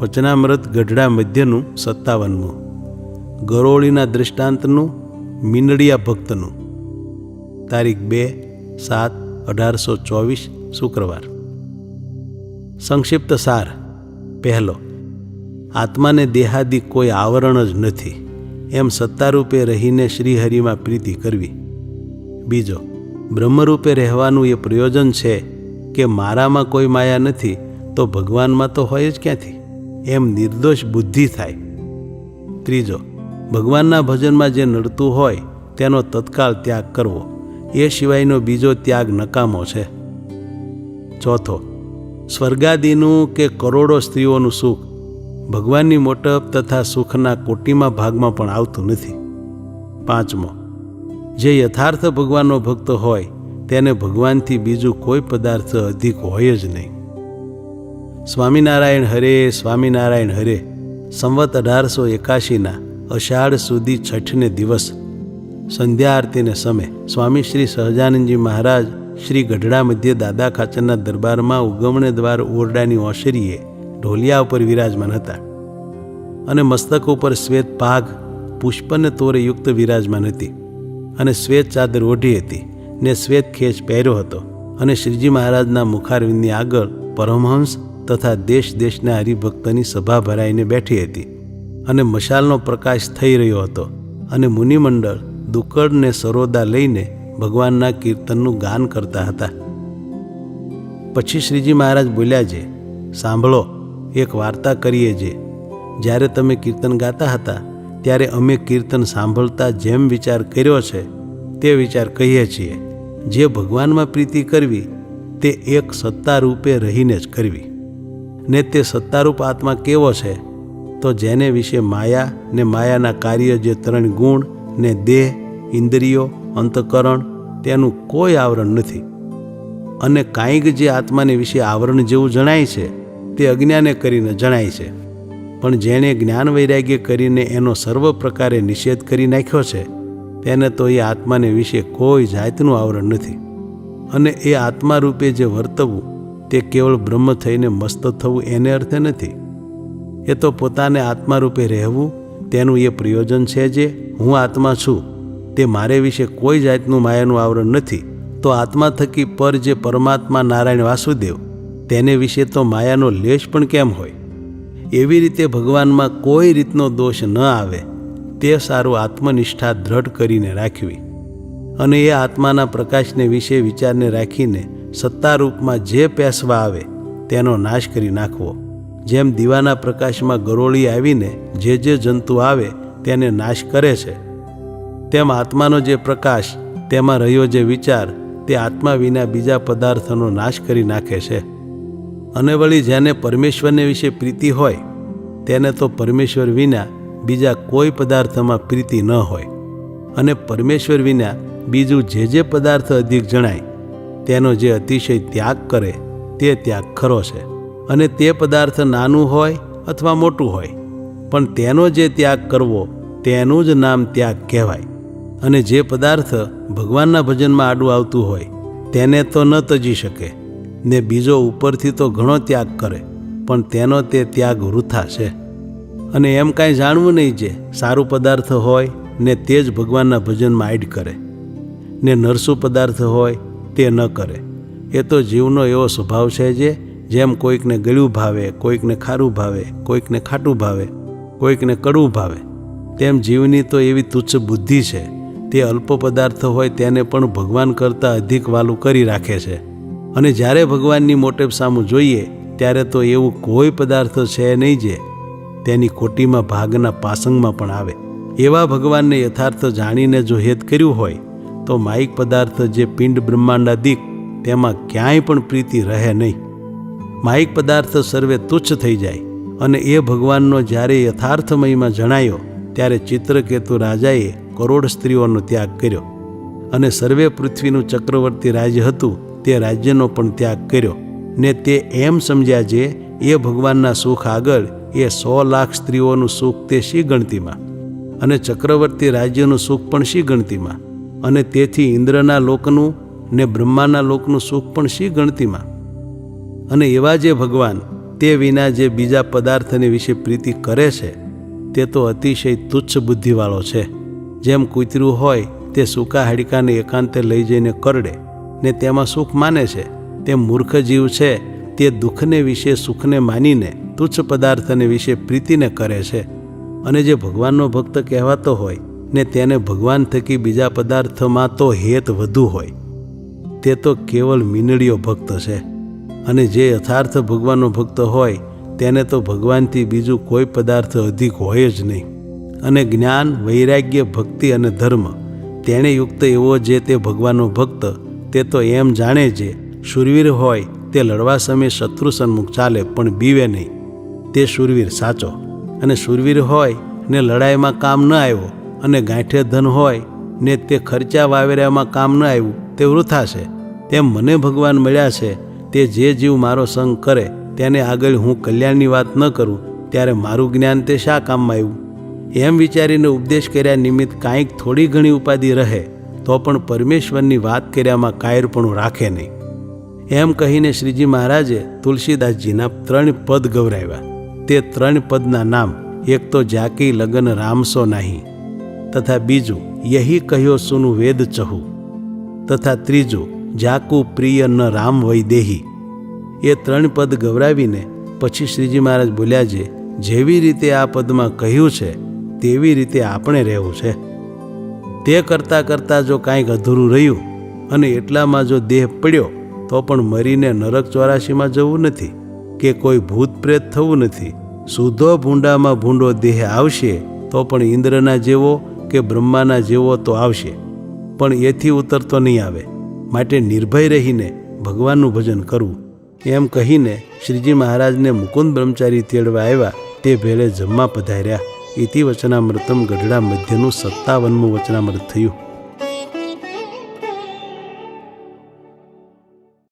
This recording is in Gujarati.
વચનામૃત ગઢડા મધ્યનું 57મું, ગરોળીના દૃષ્ટાંતનું, મીંડળિયા ભક્તનું, તારીખ 2/7/1824 શુક્રવાર. સંક્ષિપ્ત સાર. પહેલો, આત્માને દેહાદિ કોઈ આવરણ જ નથી એમ સત્તારૂપે રહીને શ્રીહરિમાં પ્રીતિ કરવી. બીજો, બ્રહ્મરૂપે રહેવાનું એ પ્રયોજન છે કે મારામાં કોઈ માયા નથી તો ભગવાનમાં તો હોય જ ક્યાંથી એમ નિર્દોષ બુદ્ધિ થાય. ત્રીજો, ભગવાનના ભજનમાં જે નડતું હોય તેનો તત્કાળ ત્યાગ કરવો, એ સિવાયનો બીજો ત્યાગ નકામો છે. ચોથો, સ્વર્ગાદિનું કે કરોડો સ્ત્રીઓનું સુખ ભગવાનની મોટપ તથા સુખના કોટીમાં ભાગમાં પણ આવતું નથી. પાંચમો, જે યથાર્થ ભગવાનનો ભક્ત હોય તેને ભગવાનથી બીજું કોઈ પદાર્થ અધિક હોય જ નહીં. સ્વામિનારાયણ હરે, સ્વામિનારાયણ હરે. સંવત 1881 અષાઢ સુધી છઠને દિવસ સંધ્યા આરતીને સમય સ્વામી શ્રી સહજાનંદજી મહારાજ શ્રી ગઢડા મધ્ય દાદા ખાચરના દરબારમાં ઉગમણે દ્વાર ઓરડાની ઓસરીએ ઢોલિયા ઉપર વિરાજમાન હતા અને મસ્તક ઉપર શ્વેત પાઘ પુષ્પને તોરે યુક્ત વિરાજમાન હતી અને શ્વેત ચાદર ઓઢી હતી ને શ્વેત ખેચ પહેર્યો હતો અને શ્રીજી મહારાજના મુખારવિંદની આગળ પરમહંસ તથા દેશ દેશના હરિભક્તની સભા ભરાઈને બેઠી હતી અને મશાલનો પ્રકાશ થઈ રહ્યો હતો અને મુનિમંડળ દુકડ ને સરોદા લઈને ભગવાનના કીર્તનનું ગાન કરતા હતા. પછી શ્રીજી મહારાજ બોલ્યા છે, સાંભળો, એક વાર્તા કરીએ જે જ્યારે તમે કીર્તન ગાતા હતા ત્યારે અમે કીર્તન સાંભળતા જેમ વિચાર કર્યો છે તે વિચાર કહીએ છીએ. જે ભગવાનમાં પ્રીતિ કરવી તે એક સત્તા રૂપે રહીને જ કરવી. ને તે સત્તારૂપ આત્મા કેવો છે તો જેને વિશે માયા ને માયાના કાર્ય જે 3 ગુણ ને દેહ, ઇન્દ્રિયો, અંતઃકરણ તેનું કોઈ આવરણ નથી. અને કાંઈક જે આત્માને વિશે આવરણ જેવું જણાય છે તે અજ્ઞાને કરીને જણાય છે, પણ જેણે જ્ઞાન વૈરાગ્ય કરીને એનો સર્વ પ્રકારે નિષેધ કરી નાખ્યો છે તેને તો એ આત્માને વિશે કોઈ જાતનું આવરણ નથી. અને એ આત્મા રૂપે જે વર્તવું તે કેવળ બ્રહ્મ થઈને મસ્ત થવું એને અર્થે નથી. એ તો પોતાને આત્મા રૂપે રહેવું તેનું એ પ્રયોજન છે. જે હું આત્મા છું તે મારે વિશે કોઈ જાતનું માયાનું આવરણ નથી તો આત્મા થકી પર જે પરમાત્મા નારાયણ વાસુદેવ તેને વિશે તો માયાનો લેશ પણ કેમ હોય. એવી રીતે ભગવાનમાં કોઈ રીતનો દોષ ન આવે તે સારું આત્મનિષ્ઠા દ્રઢ કરીને રાખવી અને એ આત્માના પ્રકાશને વિશે વિચારને રાખીને સત્તારૂપમાં જે પેસવા આવે તેનો નાશ કરી નાખવો. જેમ દીવાના પ્રકાશમાં ગરોળી આવીને જે જંતુ આવે તેને નાશ કરે છે, તેમ આત્માનો જે પ્રકાશ તેમાં રહ્યો જે વિચાર તે આત્મા વિના બીજા પદાર્થોનો નાશ કરી નાખે છે. અને વળી જેને પરમેશ્વરને વિશે પ્રીતિ હોય તેને તો પરમેશ્વર વિના બીજા કોઈ પદાર્થમાં પ્રીતિ ન હોય. અને પરમેશ્વર વિના બીજું જે પદાર્થ અધિક જણાય તેનો જે અતિશય ત્યાગ કરે તે ત્યાગ ખરો છે. અને તે પદાર્થ નાનું હોય અથવા મોટું હોય પણ તેનો જે ત્યાગ કરવો તેનું જ નામ ત્યાગ કહેવાય. અને જે પદાર્થ ભગવાનના ભજનમાં આડું આવતું હોય તેને તો ન તજી શકે ને બીજો ઉપરથી તો ઘણો ત્યાગ કરે પણ તેનો તે ત્યાગ વૃથા છે. અને એમ કાંઈ જાણવું નહીં જે સારું પદાર્થ હોય ને તે જ ભગવાનના ભજનમાં આડ કરે ને નરસું પદાર્થ હોય તે ન કરે. એ તો જીવનો એવો સ્વભાવ છે જે જેમ કોઈકને ગળ્યું ભાવે, કોઈકને ખારું ભાવે, કોઈકને ખાટું ભાવે, કોઈકને કડવું ભાવે, તેમ જીવની તો એવી તુચ્છ બુદ્ધિ છે તે અલ્પ પદાર્થ હોય તેને પણ ભગવાન કરતાં અધિક વાલું કરી રાખે છે. અને જ્યારે ભગવાનની મોટેપ સામું જોઈએ ત્યારે તો એવું કોઈ પદાર્થ છે નહીં જે તેની કોટીમાં ભાગના પાસંગમાં પણ આવે. એવા ભગવાનને યથાર્થ જાણીને જો હેત કર્યું હોય તો માયિક પદાર્થ જે પિંડ બ્રહ્માંડાદિક તેમાં ક્યાંય પણ પ્રીતિ રહે નહીં. માયિક પદાર્થ સર્વે તુચ્છ થઈ જાય. અને એ ભગવાનનો જ્યારે યથાર્થ મહિમા જણાયો ત્યારે ચિત્રકેતુ રાજાએ કરોડ સ્ત્રીઓનો ત્યાગ કર્યો અને સર્વે પૃથ્વીનું ચક્રવર્તી રાજ્ય હતું તે રાજ્યનો પણ ત્યાગ કર્યો ને તે એમ સમજ્યા જે એ ભગવાનના સુખ આગળ એ 100 લાખ સ્ત્રીઓનું સુખ તે શી ગણતીમાં અને ચક્રવર્તી રાજ્યનું સુખ પણ શી ગણતીમાં અને તેથી ઇન્દ્રના લોકનું ને બ્રહ્માના લોકનું સુખ પણ શી ગણતીમાં. અને એવા જે ભગવાન તે વિના જે બીજા પદાર્થને વિશે પ્રીતિ કરે છે તે તો અતિશય તુચ્છ બુદ્ધિવાળો છે. જેમ કૂતરું હોય તે સૂકા હાડકાને એકાંતે લઈ જઈને કરડે ને તેમાં સુખ માને છે, તેમ મૂર્ખ જીવ છે તે દુઃખને વિશે સુખને માનીને તુચ્છ પદાર્થને વિશે પ્રીતિને કરે છે. અને જે ભગવાનનો ભક્ત કહેવાતો હોય ને તેને ભગવાન થકી બીજા પદાર્થમાં તો હેત વધુ હોય તે તો કેવલ મીનડીયો ભક્ત છે. અને જે યથાર્થ ભગવાનનો ભક્ત હોય તેને તો ભગવાનથી બીજું કોઈ પદાર્થ અધિક હોય જ નહીં. અને જ્ઞાન, વૈરાગ્ય, ભક્તિ અને ધર્મ તેણે યુક્ત એવો જે તે ભગવાનનો ભક્ત તે તો એમ જાણે જે શૂરવીર હોય તે લડવા સમયે શત્રુ સન્મુખ ચાલે પણ બીવે નહીં, તે શૂરવીર સાચો. અને શૂરવીર હોય ને લડાઈમાં કામ ન આવ્યો અને ગાંઠે ધન હોય ને તે ખર્ચા વાવેરામાં કામ ન આવ્યું તે વૃથા છે. તેમ મને ભગવાન મળ્યા છે તે જે જીવ મારો સંગ કરે તેને આગળ હું કલ્યાણની વાત ન કરું ત્યારે મારું જ્ઞાન તે શા કામમાં આવ્યું? એમ વિચારીને ઉપદેશ કર્યા નિમિત્ત કાંઈક થોડી ઘણી ઉપાધિ રહે તો પણ પરમેશ્વરની વાત કર્યામાં કાયરપણું રાખે નહીં. એમ કહીને શ્રીજી મહારાજે તુલસીદાસજીના 3 પદ ગવરાવ્યા. તે 3 પદના નામ એક તો જાકી લગન રામસો નહીં, તથા બીજું યહી કહ્યો સુનું વેદ ચહુ, તથા ત્રીજું જાકુ પ્રિય ન રામ વૈદેહી. એ 3 પદ ગવરાવીને પછી શ્રીજી મહારાજ બોલ્યા છે, જેવી રીતે આ પદમાં કહ્યું છે તેવી રીતે આપણે રહેવું છે. તે કરતાં કરતાં જો કાંઈક અધૂરું રહ્યું અને એટલામાં જો દેહ પડ્યો તો પણ મરીને નરક 84માં જવું નથી કે કોઈ ભૂત પ્રેત થવું નથી. શુદ્ધો ભૂંડામાં ભૂંડો દેહ આવશે તો પણ ઇન્દ્રના જેવો કે બ્રહ્માના જેવો તો આવશે, પણ એથી ઉતરતો નહીં આવે. માટે નિર્ભય રહીને ભગવાનનું ભજન કરવું. એમ કહીને શ્રીજી મહારાજને મુકુંદ બ્રહ્મચારી તેડવા આવ્યા તે ભેળે જમવા પધાર્યા. ઇતિ વચનામૃતમ ગઢડા મધ્યનું 57મું વચનામૃત થયું.